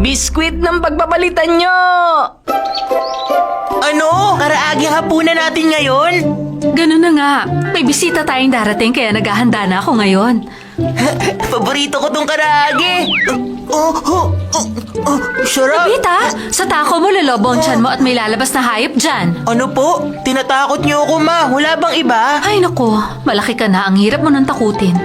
Biskwit ng pagpapalitan nyo! Ano? Karaagi hapunan natin ngayon? Ganun na nga. May bisita tayong darating kaya naghahanda na ako ngayon. Paborito ko tong karaagi. Sarap. Nobita, sa tako mo lalobo ang tiyan mo at may lalabas na hayop dyan. Ano po? Tinatakot niyo ako, ma. Wala bang iba? Ay nako, malaki ka na. Ang hirap mo nang takutin.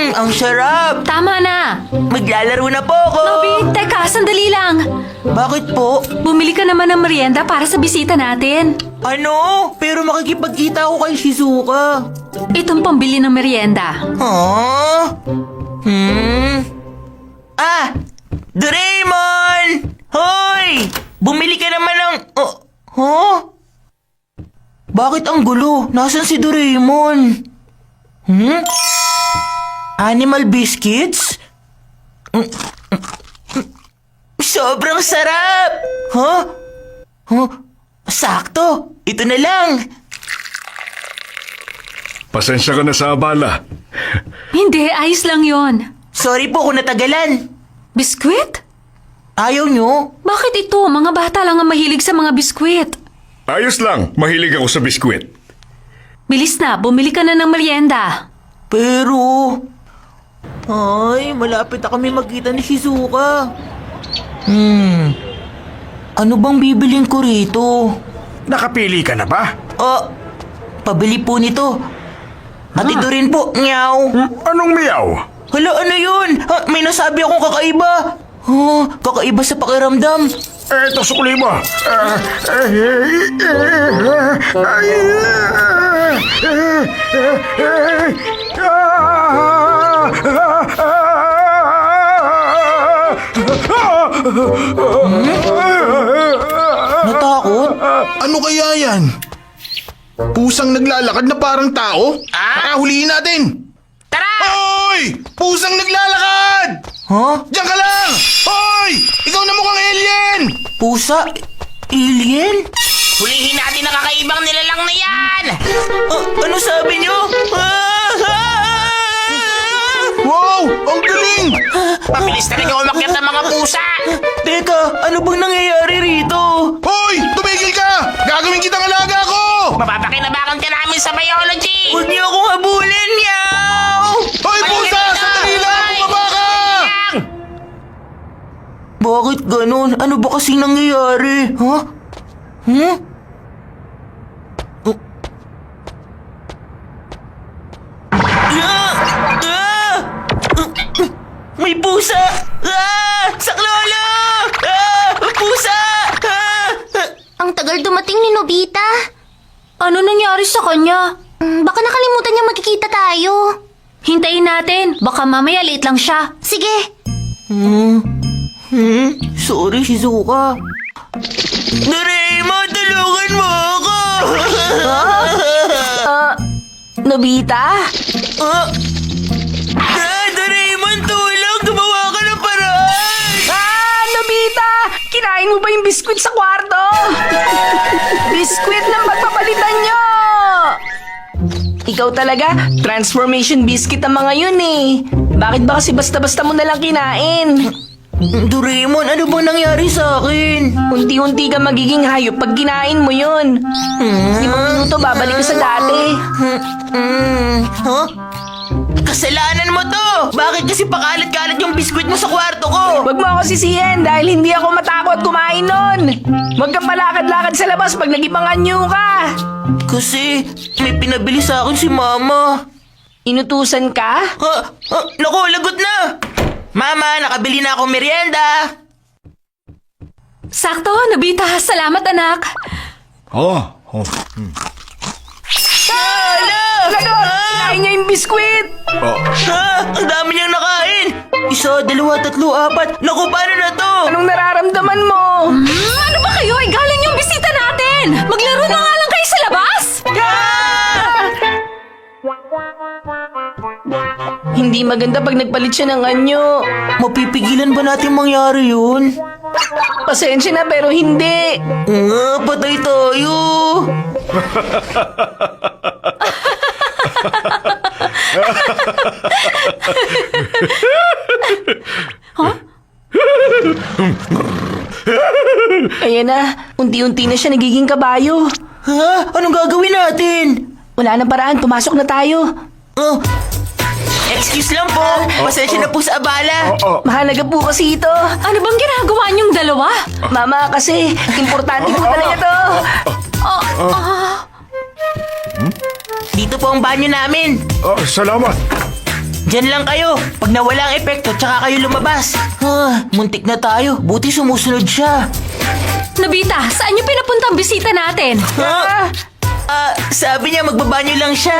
Ang sarap. Tama na. Maglalaro na po ako. Nobi, teka, sandali lang. Bakit po? Bumili ka naman ng merienda para sa bisita natin. Ano? Pero makikipagkita ako kay Shizuka. Itong pambili ng merienda. Huh? Doraemon! Hoy! Bumili ka naman ng... Bakit ang gulo? Nasaan si Doraemon? Animal biscuits? Sobrang sarap! Sakto! Ito na lang! Pasensya ka na sa abala. Hindi, ayos lang yon. Sorry po kung natagalan. Biskwit? Ayaw nyo? Bakit ito? Mga bata lang ang mahilig sa mga biskwit. Ayos lang, mahilig ako sa biskwit. Bilis na, bumili ka na ng merienda. Pero... Ay, malapit na kami magkita ni Shizuka. Ano bang bibilin ko rito? Nakapili ka na ba? Pabili po nito. At ito rin po, nyaw. Anong miyaw? Hala, ano yun? May nasabi akong kakaiba. Kakaiba sa pakiramdam. Eto, sukli mo. Natakot? Ano kaya yan? Pusang naglalakad na parang tao? Huliin natin! Tara! Hoy! Pusang naglalakad! Diyan ka lang! Hoy! Ikaw na mukhang alien! Pusa? Alien? Hulihin natin ang kakaibang nilalang na yan! Ano sabi niyo? Wow! Ang galing! Mabilis talaga umakyat ng mga pusa! Teka, ano bang nangyayari rito? Hoy! Tumigil ka! Gagawin kitang alaga ko! Mapapakinabakan ka namin sa biology! Huwag niyo akong habulin, yaw! Hoy, pusa! Sandali lang! Bumaba ka! Bakit ganun? Ano ba kasing nangyayari? May pusa! Saklolo! Pusa! Ang tagal dumating ni Nobita. Ano nangyari sa kanya? Baka nakalimutan niya magkikita tayo. Hintayin natin. Baka mamaya late lang siya. Sige. Sorry, Shizuka. Doraemon, tulungan mo ako! Nobita? Doraemon, tulong! Gumawa ka ng paraan! Nobita! Kinain mo ba yung biskwit sa kwarto? Biskwit ng pagpapalitan nyo! Ikaw talaga, transformation biscuit ang mga yun eh. Bakit ba kasi basta-basta mo nalang kinain? Doraemon, ano bang nangyari sa akin? Unti-unti ka magiging hayop pag kinain mo yun. 5 minuto, babalik ka sa dati. Kasalanan mo to! Bakit kasi pakalat-kalat yung biskwit mo sa kwarto ko? Huwag mo ako sisihin dahil hindi ako matakot kumain nun. Huwag kang palakad-lakad sa labas pag nag-ibang anyo ka. Kasi may pinabili sa akin si Mama. Inutusan ka? Naku, lagot na! Mama, nakabili na akong merienda. Sakto, Nobita. Salamat, anak. Lagot! Kinain niya yung biskwit! Ang dami niyang nakain! 1, 2, 3, 4. Naku, paano na to? Anong nararamdaman mo? Ano ba kayo? Ay, galing yung bisita natin. Maglaro na nga lang kayo sa labas. Hindi maganda pag nagpalit siya ng anyo. Mapipigilan ba natin mangyari yun? Pasensya na pero hindi. Patay tayo! Ayan na, unti-unti na siya nagiging kabayo. Ha? Anong gagawin natin? Wala na paraan, pumasok na tayo. Oh. Excuse lang po. Pasensya na po sa abala. Mahalaga po kasi ito. Ano bang ginagawa niyong dalawa? Mama, kasi importante po talaga to. Dito po ang banyo namin. Salamat. Diyan lang kayo. Pag nawala ang epekto, tsaka kayo lumabas. Muntik na tayo. Buti sumusunod siya. Nobita, saan niyo pinapunta ang bisita natin? Sabi niya magbabanyo lang siya.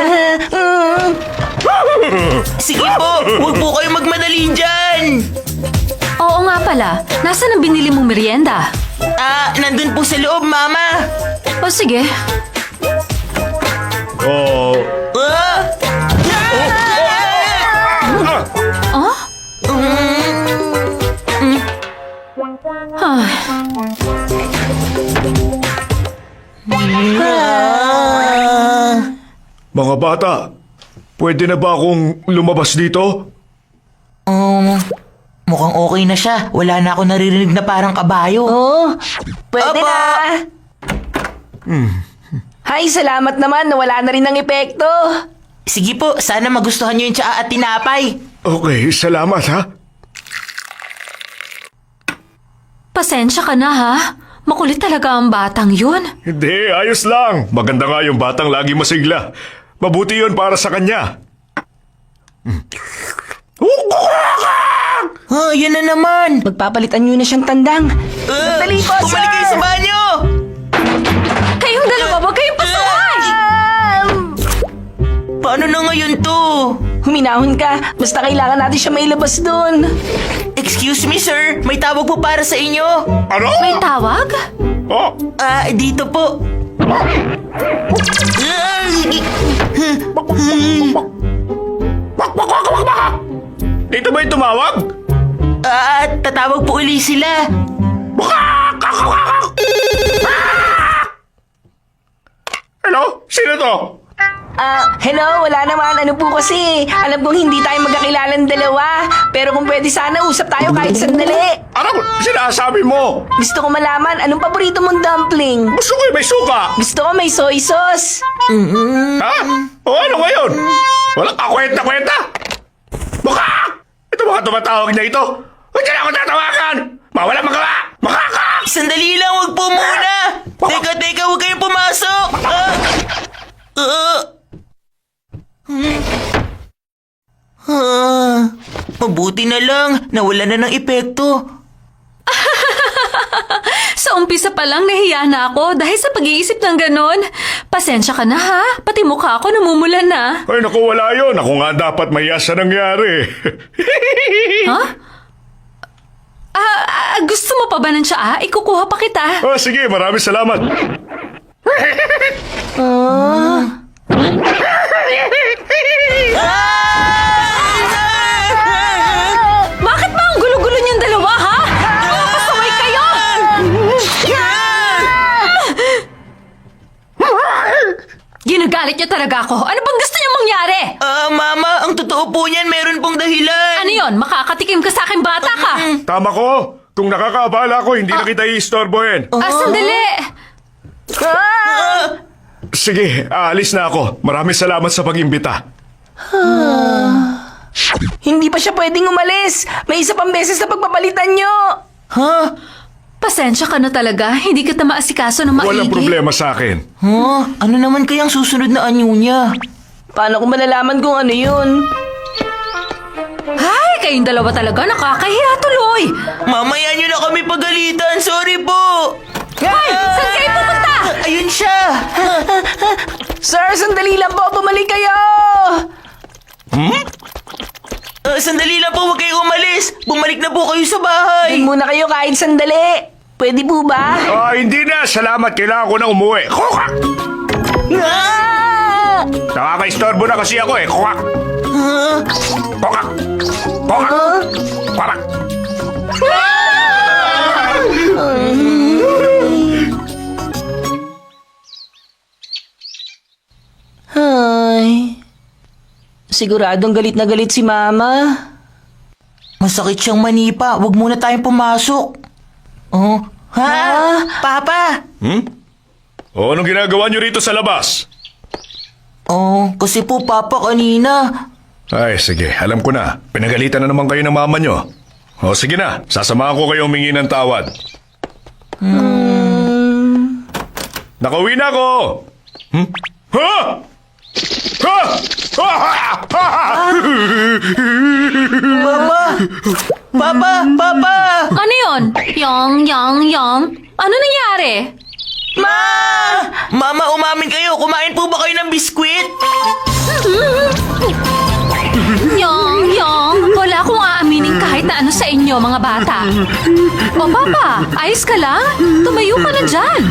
Sige po, huwag po kayo magmadali dyan. Oo nga pala, nasaan ang binili mong merienda? Nandun po sa loob, Mama. O sige, Oh, mga bata, pwede na ba akong lumabas dito? Mukhang okay na siya. Wala na ako naririnig na parang kabayo. Oh, pwede Aba! na. Hay, salamat naman, nawala na rin ang epekto. Sige po, sana magustuhan niyo yung tsaa at tinapay. Okay, salamat ha. pasensya ka na ha. Makulit talaga ang batang yun. Hindi, ayos lang. Maganda nga yung batang lagi masigla. Mabuti yun para sa kanya. Yan na naman. Magpapalitan nyo na siyang tandang. Dali po, sir! Bumalik kayo sa banyo! Kayong dalawa, wag kayong pasukan! Paano na ngayon to? Huminahon ka. Basta kailangan natin siya mailabas doon. Excuse me, sir. May tawag po para sa inyo. Ano? May tawag? Oh, Dito po. dito ba yung tumawag? Tatawag po uli sila. Hello? Sino to? Hello, wala naman. Ano po kasi, alam kong hindi tayo magkakilalang dalawa. Pero kung pwede sana, usap tayo kahit sandali. Ano sinasabi mo? Gusto ko malaman, anong paborito mong dumpling? Gusto ko yung may suka. Gusto ko may soy sauce. Ha? O ano ngayon? Walang kakwenta-kwenta? Baka! Ito mga tumatawag na ito. Huwag ka na ako tatawagan! Mawala magawa! Makaka! Sandali lang, wag po muna. Teka, huwag kayong pumasok. Mabuti na lang, nawala na ng epekto. Sa umpisa pa lang nahiya na ako dahil sa pag-iisip ng ganon. Pasensya ka na ha, pati mukha ko namumulan na. Ay naku, wala yun. Ako nga dapat maya sa nangyari. Ha? Gusto mo pa ba ng tsaa? Ikukuha pa kita. Oh, sige, maraming salamat. Bakit ba ang gulo-gulo niyong dalawa ha? Pasaway kayo! Ginagalit niyo talaga ako. Ano bang gusto niyo mangyari? Mama, ang totoo po niyan, meron pong dahilan. Ano yon? Makakatikim ka sa akin bata ka? Tama ko. Kung nakakaabala ko, hindi na kita i-istorbohin. Sandali! Sige, aalis na ako. Maraming salamat sa pag-imbita. Hindi pa siya pwedeng umalis. May isa pang beses na pagpapalitan nyo. Pasensya ka na talaga. Hindi kita maasikaso ng maigi. Walang problema sa akin. Ano naman kayang susunod na anyo niya? Paano ko malalaman kung ano yun? Ay, kayong dalawa talaga nakakahiya tuloy. Mamaya niyo na kami pagalitan, sorry po. Ay, saan kayo pupunta? Ayun siya. Sir, sandali lang po. Bumalik kayo. Sandali lang po, huwag kayong umalis. Bumalik na po kayo sa bahay. Doon muna kayo kahit sandali. Pwede po ba? Hindi na. Salamat. Kailangan ko na umuwi. Kukak! Nakaka-istorbo na kasi ako eh. Kukak! Kukak! Kukak! Kukak! Ay. Siguradong galit na galit si Mama. Masakit siyang manipa, huwag muna tayong pumasok. Ha? Papa? O anong ginagawa niyo rito sa labas? Oh, kasi po Papa kanina. Ay, sige. Alam ko na. Pinagalitan na naman kayo ng mama niyo. O sige na. Sasamahan ko kayo humingi ng tawad. Nakauwi na ako! Ha? Ha? Ha? Ha? Papa! Papa! Ano yun? Yang. Ano nangyari? Mama, umamin kayo. Kumain po ba kayo ng biskwit? Yang. Wala akong aaminin kahit na ano sa inyo, mga bata. O, Papa, ayos ka lang? Tumayo ka na dyan.